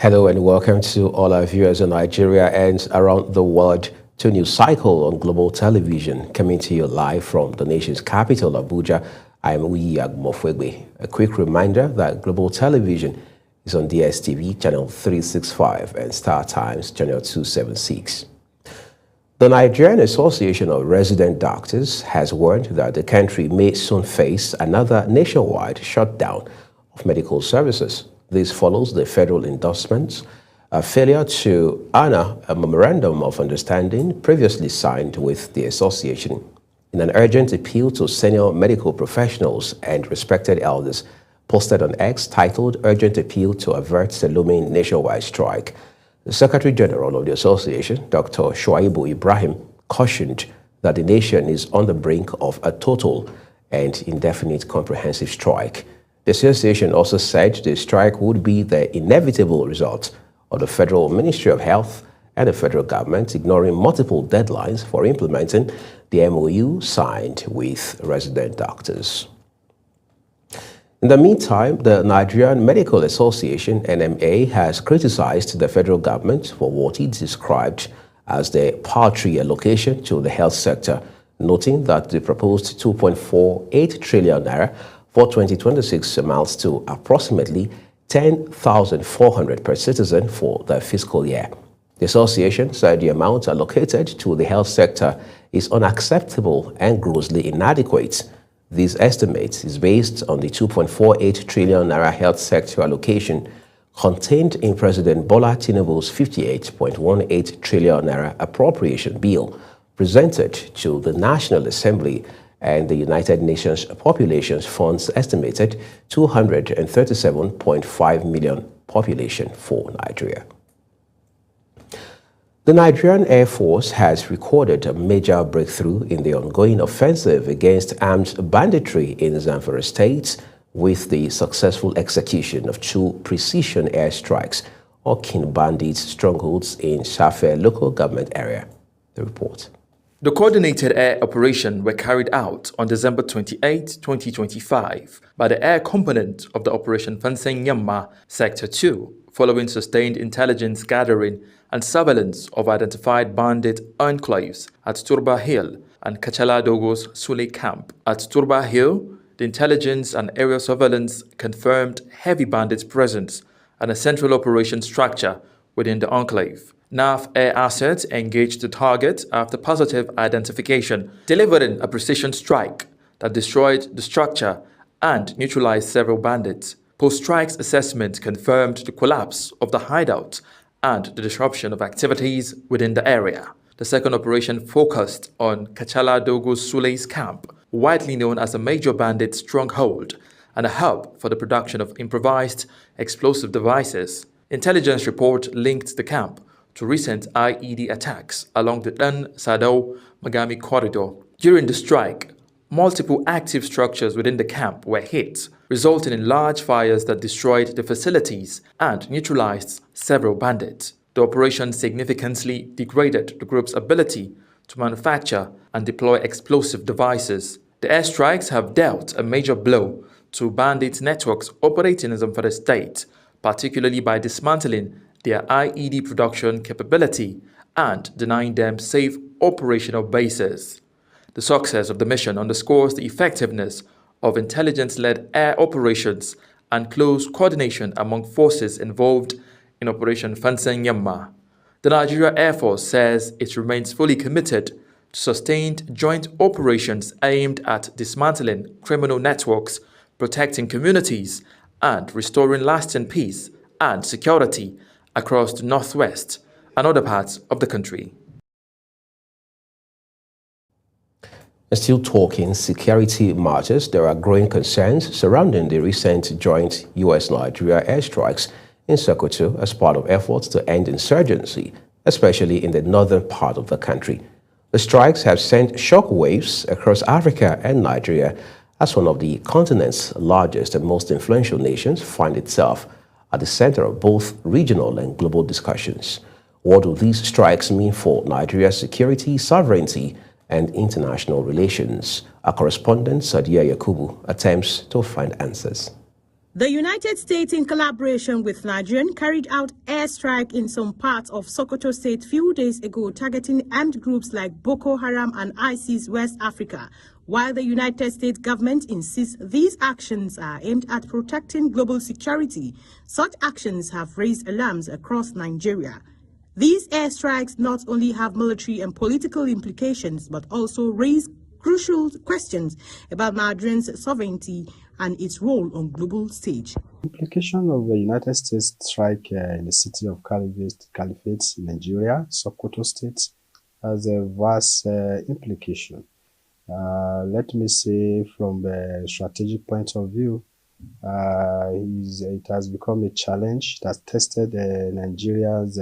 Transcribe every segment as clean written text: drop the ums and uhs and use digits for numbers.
Hello and welcome to all our viewers in Nigeria and around the world to a new cycle on global television, coming to you live from the nation's capital, Abuja. I'm Uyi Agmofwegbe. A quick reminder that global television is on DSTV channel 365 and Star Times channel 276. The Nigerian Association of Resident Doctors has warned that the country may soon face another nationwide shutdown of medical services. This follows the federal endorsement's failure to honor a memorandum of understanding previously signed with the association. In an urgent appeal to senior medical professionals and respected elders posted on X titled Urgent Appeal to Avert the Looming Nationwide Strike, the Secretary General of the association, Dr. Shuaibu Ibrahim, cautioned that the nation is on the brink of a total and indefinite comprehensive strike. The association also said the strike would be the inevitable result of the Federal Ministry of Health and the federal government ignoring multiple deadlines for implementing the MOU signed with resident doctors. In the meantime, the Nigerian Medical Association, NMA, has criticized the federal government for what it described as the paltry allocation to the health sector, noting that the proposed 2.48 trillion naira for 2026 amounts to approximately 10,400 per citizen for the fiscal year. The association said the amount allocated to the health sector is unacceptable and grossly inadequate. This estimate is based on the 2.48 trillion naira health sector allocation contained in President Bola Tinubu's 58.18 trillion naira appropriation bill presented to the National Assembly and the United Nations Population Fund's estimated 237.5 million population for Nigeria. The Nigerian Air Force has recorded a major breakthrough in the ongoing offensive against armed banditry in Zamfara State with the successful execution of 2 precision airstrikes or King Bandits strongholds in Shafe local government area. The report. The coordinated air operation were carried out on December 28, 2025 by the air component of the Operation Fanseng Yamma Sector 2, following sustained intelligence gathering and surveillance of identified bandit enclaves at Turba Hill and Kachala Dogo's Sule camp. At Turba Hill, the intelligence and aerial surveillance confirmed heavy bandits' presence and a central operation structure within the enclave. NAF air assets engaged the target after positive identification, delivering a precision strike that destroyed the structure and neutralized several bandits. Post-strike's assessment confirmed the collapse of the hideout and the disruption of activities within the area. The second operation focused on Kachala Dogo Sule's camp, widely known as a major bandit stronghold and a hub for the production of improvised explosive devices. Intelligence report linked the camp to recent IED attacks along the Dan Sadao Magami corridor. During the strike, multiple active structures within the camp were hit, resulting in large fires that destroyed the facilities and neutralized several bandits. The operation significantly degraded the group's ability to manufacture and deploy explosive devices. The airstrikes have dealt a major blow to bandit networks operating in Zamfara State, particularly by dismantling their IED production capability and denying them safe operational bases. The success of the mission underscores the effectiveness of intelligence-led air operations and close coordination among forces involved in Operation Fanseng Yamma. The Nigeria Air Force says it remains fully committed to sustained joint operations aimed at dismantling criminal networks, protecting communities, and restoring lasting peace and security across the northwest and other parts of the country. Still talking security matters, there are growing concerns surrounding the recent joint U.S.-Nigeria airstrikes in Sokoto as part of efforts to end insurgency, especially in the northern part of the country. The strikes have sent shockwaves across Africa and Nigeria as one of the continent's largest and most influential nations find itself at the center of both regional and global discussions. What do these strikes mean for Nigeria's security, sovereignty, and international relations? Our correspondent, Sadia Yakubu, attempts to find answers. The United States, in collaboration with Nigeria, carried out airstrike in some parts of Sokoto State few days ago, targeting armed groups like Boko Haram and ISIS West Africa. While the United States government insists these actions are aimed at protecting global security, such actions have raised alarms across Nigeria. These airstrikes not only have military and political implications, but also raise crucial questions about Nigeria's sovereignty and its role on global stage. Implication of the United States strike in the city of Caliphate, Nigeria, Sokoto State, has a vast implication. Let me say, from a strategic point of view, it has become a challenge that tested Nigeria's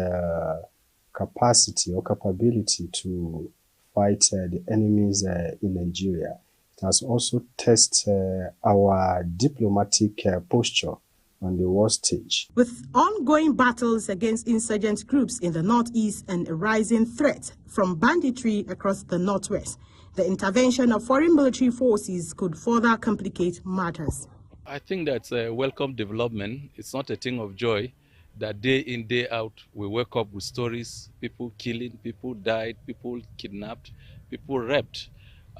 capacity or capability to fight the enemies in Nigeria. It has also tested our diplomatic posture on the world stage. With ongoing battles against insurgent groups in the northeast and a rising threat from banditry across the northwest, the intervention of foreign military forces could further complicate matters. I think that's a welcome development. It's not a thing of joy that day in, day out, we wake up with stories, people killing, people died, people kidnapped, people raped.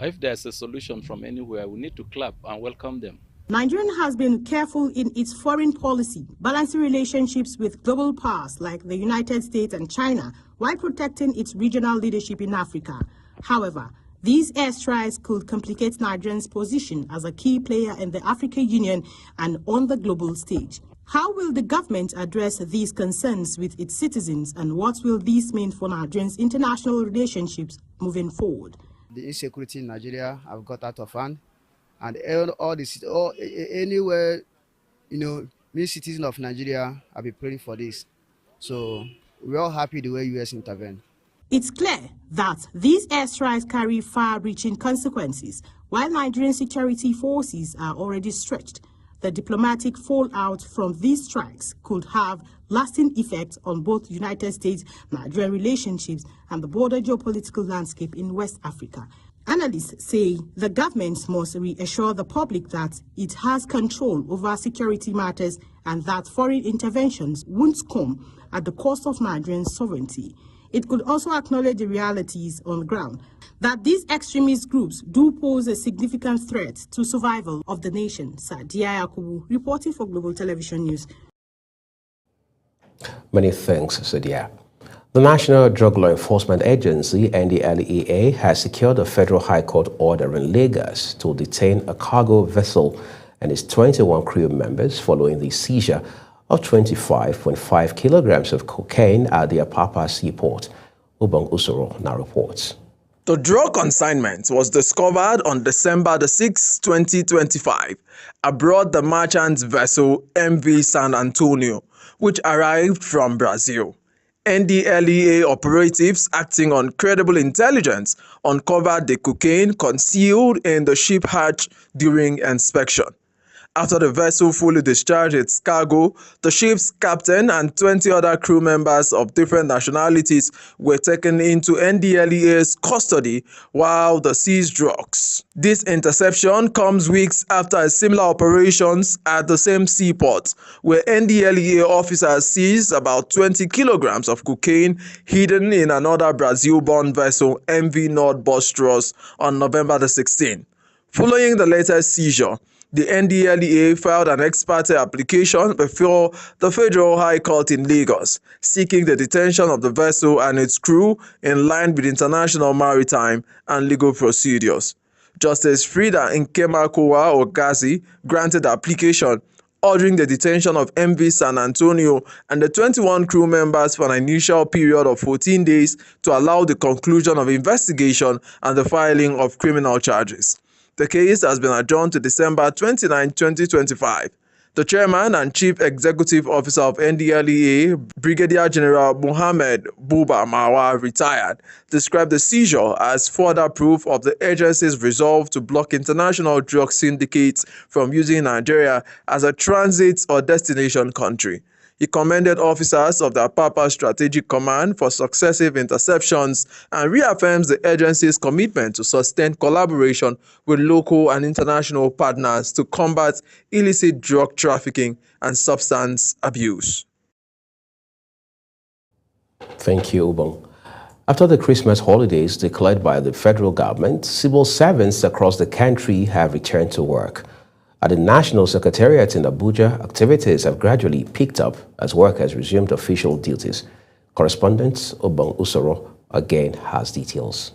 If there's a solution from anywhere, we need to clap and welcome them. Nigeria has been careful in its foreign policy, balancing relationships with global powers like the United States and China, while protecting its regional leadership in Africa. However, these airstrikes could complicate Nigeria's position as a key player in the African Union and on the global stage. How will the government address these concerns with its citizens, and what will this mean for Nigeria's international relationships moving forward? The insecurity in Nigeria have got out of hand, and anywhere, many citizens of Nigeria have been praying for this. So we're all happy the way U.S. intervened. It's clear that these airstrikes carry far-reaching consequences. While Nigerian security forces are already stretched, the diplomatic fallout from these strikes could have lasting effects on both United States-Nigeria relationships and the broader geopolitical landscape in West Africa. Analysts say the government must reassure the public that it has control over security matters and that foreign interventions won't come at the cost of Nigerian sovereignty. It could also acknowledge the realities on the ground, that these extremist groups do pose a significant threat to survival of the nation. Sadia Yakubu, reporting for Global Television News. Many thanks, Sadia. The National Drug Law Enforcement Agency, NDLEA, has secured a federal high court order in Lagos to detain a cargo vessel and its 21 crew members following the seizure of 25.5 kilograms of cocaine at the Apapa seaport. Ubong Usoro now reports. The drug consignment was discovered on December 6, 2025, aboard the merchant vessel MV San Antonio, which arrived from Brazil. NDLEA operatives acting on credible intelligence uncovered the cocaine concealed in the ship hatch during inspection. After the vessel fully discharged its cargo, the ship's captain and 20 other crew members of different nationalities were taken into NDLEA's custody while the seized drugs. This interception comes weeks after similar operations at the same seaport, where NDLEA officers seized about 20 kilograms of cocaine hidden in another Brazil-born vessel, MV North Bostros, on November 16. Following the latest seizure, the NDLEA filed an ex parte application before the Federal High Court in Lagos, seeking the detention of the vessel and its crew in line with international maritime and legal procedures. Justice Frida Nkemakowa Ogazi granted the application, ordering the detention of MV San Antonio and the 21 crew members for an initial period of 14 days to allow the conclusion of investigation and the filing of criminal charges. The case has been adjourned to December 29, 2025. The chairman and chief executive officer of NDLEA, Brigadier General Mohammed Buba Marwa, retired, described the seizure as further proof of the agency's resolve to block international drug syndicates from using Nigeria as a transit or destination country. He commended officers of the Apapa Strategic Command for successive interceptions and reaffirms the agency's commitment to sustain collaboration with local and international partners to combat illicit drug trafficking and substance abuse. Thank you, Ubong. After the Christmas holidays declared by the federal government, civil servants across the country have returned to work. At the National Secretariat in Abuja, activities have gradually picked up as workers resumed official duties. Correspondent Ubong Usoro again has details.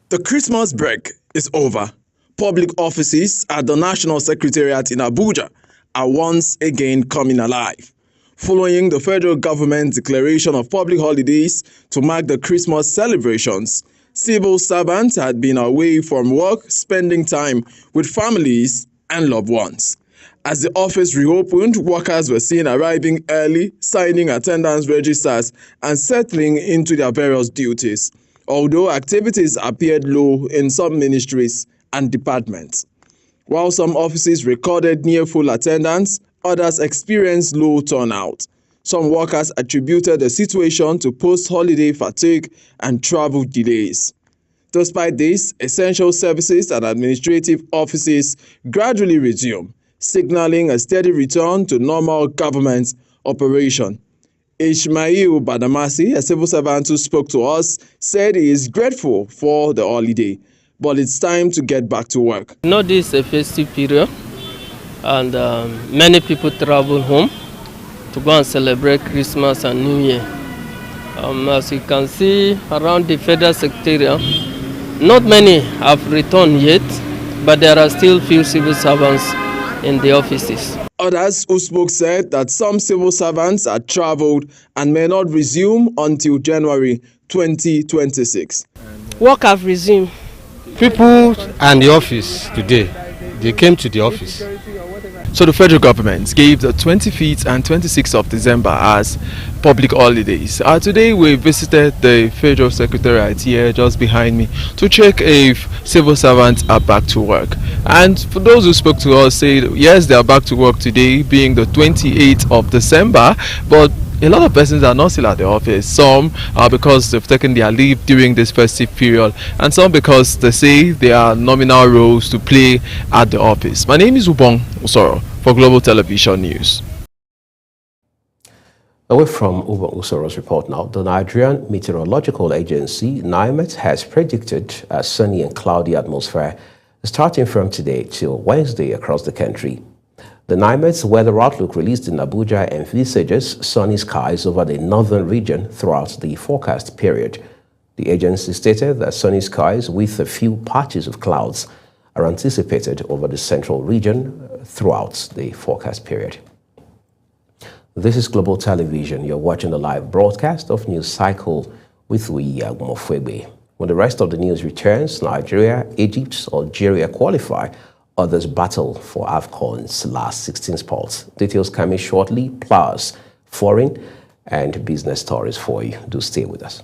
The Christmas break is over. Public offices at the National Secretariat in Abuja are once again coming alive. Following the federal government's declaration of public holidays to mark the Christmas celebrations, civil servants had been away from work, spending time with families and loved ones. As the office reopened, workers were seen arriving early, signing attendance registers, and settling into their various duties, although activities appeared low in some ministries and departments. While some offices recorded near full attendance, others experienced low turnout. Some workers attributed the situation to post-holiday fatigue and travel delays. Despite this, essential services and administrative offices gradually resumed, signaling a steady return to normal government operation. Ishmael Badamasi, a civil servant who spoke to us, said he is grateful for the holiday, but it's time to get back to work. This is a festive period, and many people travel home to go and celebrate Christmas and New Year. As you can see around the Federal Secretariat, not many have returned yet, but there are still few civil servants in the offices. Others who spoke said that some civil servants had traveled and may not resume until January 2026. Work have resumed. People and the office today, they came to the office. So the federal government gave the 25th and 26th of December as public holidays. Today we visited the Federal Secretariat here just behind me to check if civil servants are back to work. And for those who spoke to us, said yes, they are back to work today, being the 28th of December, but a lot of persons are not still at the office. Some are because they've taken their leave during this festive period, and some because they say there are nominal roles to play at the office. My name is Ubong Usoro for Global Television News. Away from Ubong Usoro's report now, the Nigerian Meteorological Agency, NIMET, has predicted a sunny and cloudy atmosphere starting from today till Wednesday across the country. The NIMET's weather outlook released in Abuja envisages sunny skies over the northern region throughout the forecast period. The agency stated that sunny skies with a few patches of clouds are anticipated over the central region throughout the forecast period. This is Global Television. You're watching the live broadcast of News Cycle with Agbomo Fuegbe. When the rest of the news returns, Nigeria, Egypt, Algeria qualify. Others battle for AFCON's last 16 spots. Details coming shortly, plus foreign and business stories for you. Do stay with us.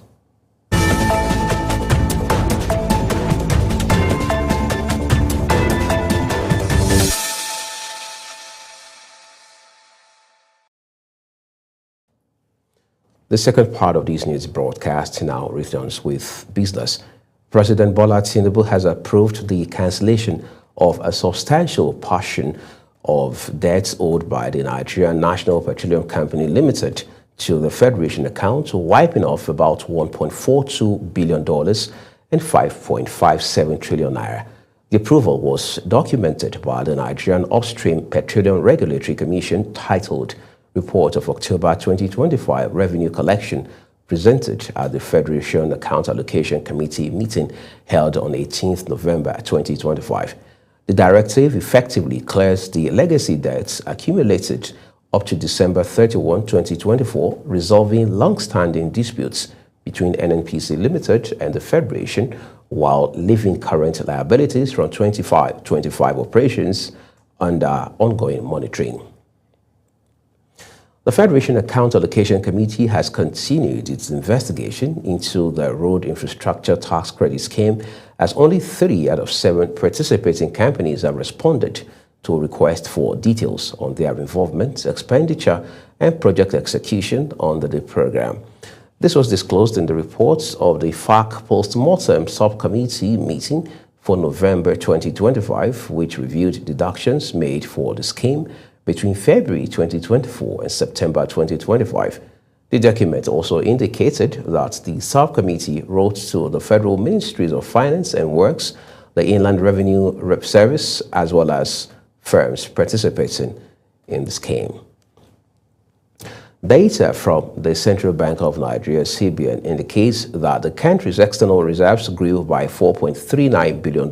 The second part of this news broadcast now returns with business. President Bola Tinubu has approved the cancellation of a substantial portion of debts owed by the Nigerian National Petroleum Company Limited to the Federation account, wiping off about $1.42 billion and 5.57 trillion naira. The approval was documented by the Nigerian Upstream Petroleum Regulatory Commission, titled Report of October 2025 Revenue Collection, presented at the Federation Account Allocation Committee meeting held on 18th November 2025. The directive effectively clears the legacy debts accumulated up to December 31, 2024, resolving long-standing disputes between NNPC Limited and the Federation, while leaving current liabilities from 25 operations under ongoing monitoring. The Federation Account Allocation Committee has continued its investigation into the Road Infrastructure Tax Credit Scheme, as only 3 out of 7 participating companies have responded to request for details on their involvement, expenditure, and project execution under the program. This was disclosed in the reports of the FARC Post-Mortem Subcommittee meeting for November 2025, which reviewed deductions made for the scheme between February 2024 and September 2025. The document also indicated that the subcommittee wrote to the Federal Ministries of Finance and Works, the Inland Revenue Service, as well as firms participating in the scheme. Data from the Central Bank of Nigeria, CBN, indicates that the country's external reserves grew by $4.39 billion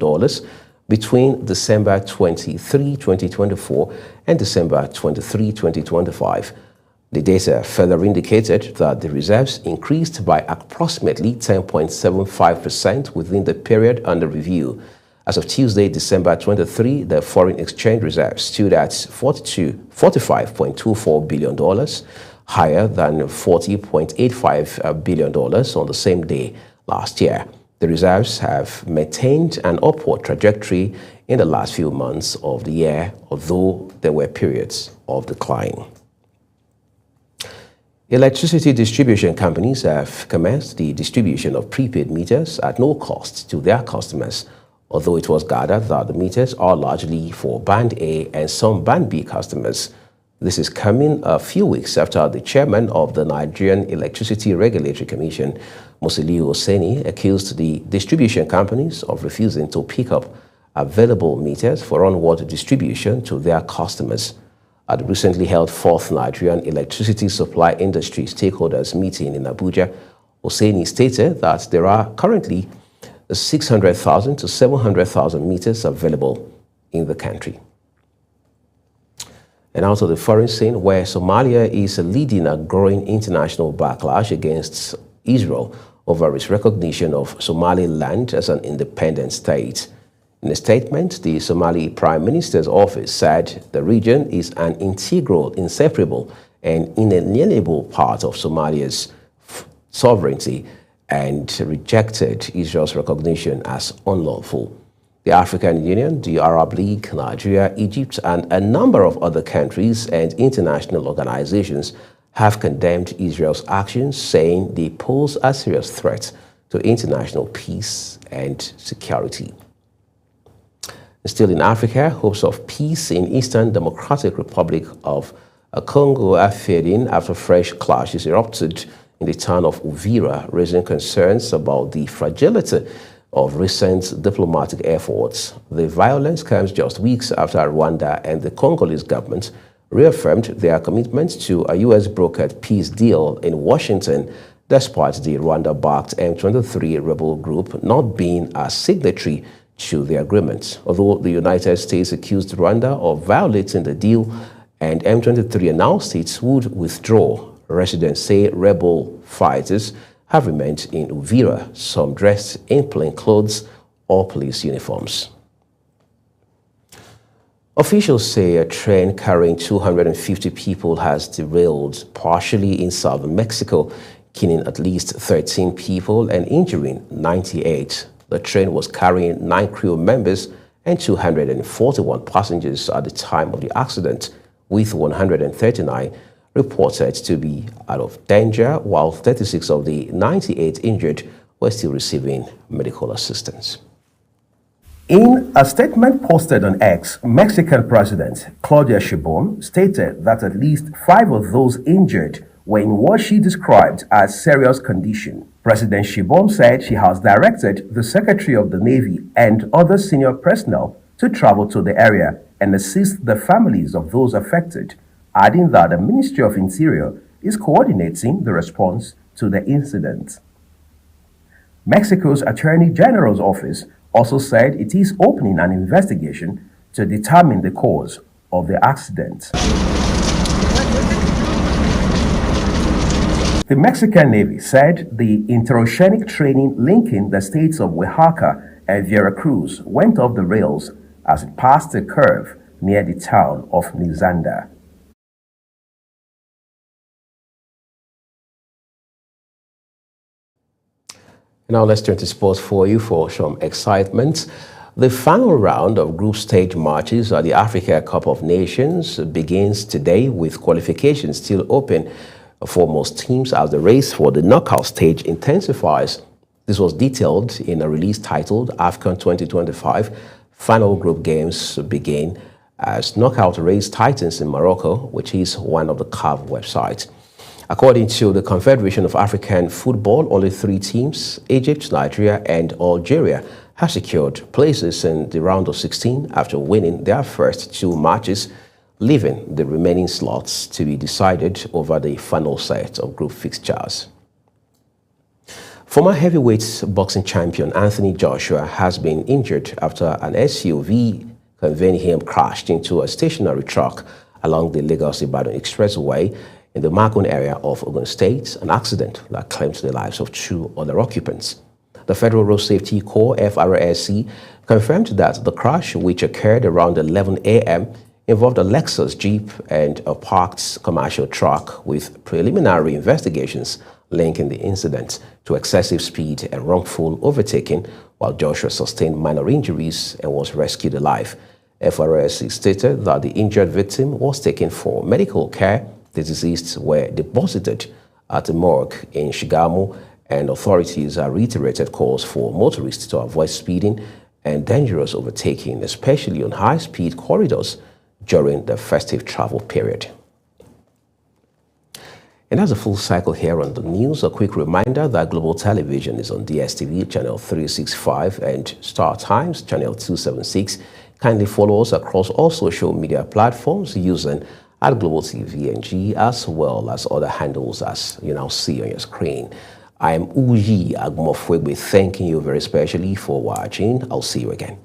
between December 23, 2024 and December 23, 2025. The data further indicated that the reserves increased by approximately 10.75% within the period under review. As of Tuesday, December 23, the foreign exchange reserves stood at $45.24 billion, higher than $40.85 billion on the same day last year. The reserves have maintained an upward trajectory in the last few months of the year, although there were periods of decline. Electricity distribution companies have commenced the distribution of prepaid meters at no cost to their customers, although it was gathered that the meters are largely for Band A and some Band B customers. This is coming a few weeks after the chairman of the Nigerian Electricity Regulatory Commission, Musiliu Oseni, accused the distribution companies of refusing to pick up available meters for onward distribution to their customers. At the recently held 4th Nigerian Electricity Supply Industry Stakeholders Meeting in Abuja, Oseni stated that there are currently 600,000 to 700,000 meters available in the country. And out of the foreign scene, where Somalia is leading a growing international backlash against Israel over its recognition of Somaliland as an independent state. In a statement, the Somali Prime Minister's office said the region is an integral, inseparable, and inalienable part of Somalia's sovereignty and rejected Israel's recognition as unlawful. The African Union, the Arab League, Nigeria, Egypt, and a number of other countries and international organizations have condemned Israel's actions, saying they pose a serious threat to international peace and security. Still in Africa, hopes of peace in Eastern Democratic Republic of Congo are fading after fresh clashes erupted in the town of Uvira, raising concerns about the fragility of recent diplomatic efforts. The violence comes just weeks after Rwanda and the Congolese government reaffirmed their commitment to a U.S.-brokered peace deal in Washington, despite the Rwanda-backed M23 rebel group not being a signatory to the agreement. Although the United States accused Rwanda of violating the deal and M23 announced it would withdraw, residents say rebel fighters have remained in Uvira, some dressed in plain clothes or police uniforms. Officials say a train carrying 250 people has derailed partially in southern Mexico, killing at least 13 people and injuring 98. The train was carrying 9 crew members and 241 passengers at the time of the accident, with 139 reported to be out of danger, while 36 of the 98 injured were still receiving medical assistance. In a statement posted on X, Mexican President Claudia Sheinbaum stated that at least 5 of those injured were in what she described as serious condition. President Sheinbaum said she has directed the Secretary of the Navy and other senior personnel to travel to the area and assist the families of those affected, adding that the Ministry of Interior is coordinating the response to the incident. Mexico's Attorney General's office also said it is opening an investigation to determine the cause of the accident. The Mexican Navy said the interoceanic training linking the states of Oaxaca and Veracruz went off the rails as it passed a curve near the town of Nizanda. Now let's turn to sports for you for some excitement. The final round of group stage matches at the Africa Cup of Nations begins today, with qualifications still open for most teams as the race for the knockout stage intensifies. This was detailed in a release titled AFCON 2025. Final group games begin as knockout race tightens in Morocco, which is one of the CAF websites. According to the Confederation of African Football, only 3 teams, Egypt, Nigeria, and Algeria, have secured places in the round of 16 after winning their first 2 matches, leaving the remaining slots to be decided over the final set of group fixtures. Former heavyweight boxing champion Anthony Joshua has been injured after an SUV conveying him crashed into a stationary truck along the Lagos-Ibadan Expressway in the Makun area of Ogun State, an accident that claimed the lives of 2 other occupants. The Federal Road Safety Corps, FRSC, confirmed that the crash, which occurred around 11 a.m., involved a Lexus Jeep and a parked commercial truck, with preliminary investigations linking the incident to excessive speed and wrongful overtaking, while Joshua sustained minor injuries and was rescued alive. FRSC stated that the injured victim was taken for medical care. The deceased were deposited at a morgue in Shigamu, and authorities have reiterated calls for motorists to avoid speeding and dangerous overtaking, especially on high-speed corridors during the festive travel period. And as a full cycle here on the news, a quick reminder that Global Television is on DSTV channel 365 and Star Times channel 276. Kindly follow us across all social media platforms using @GlobalTVNG, as well as other handles as you now see on your screen. I am Uyi Agmofwegbe, thanking you very specially for watching. I'll see you again.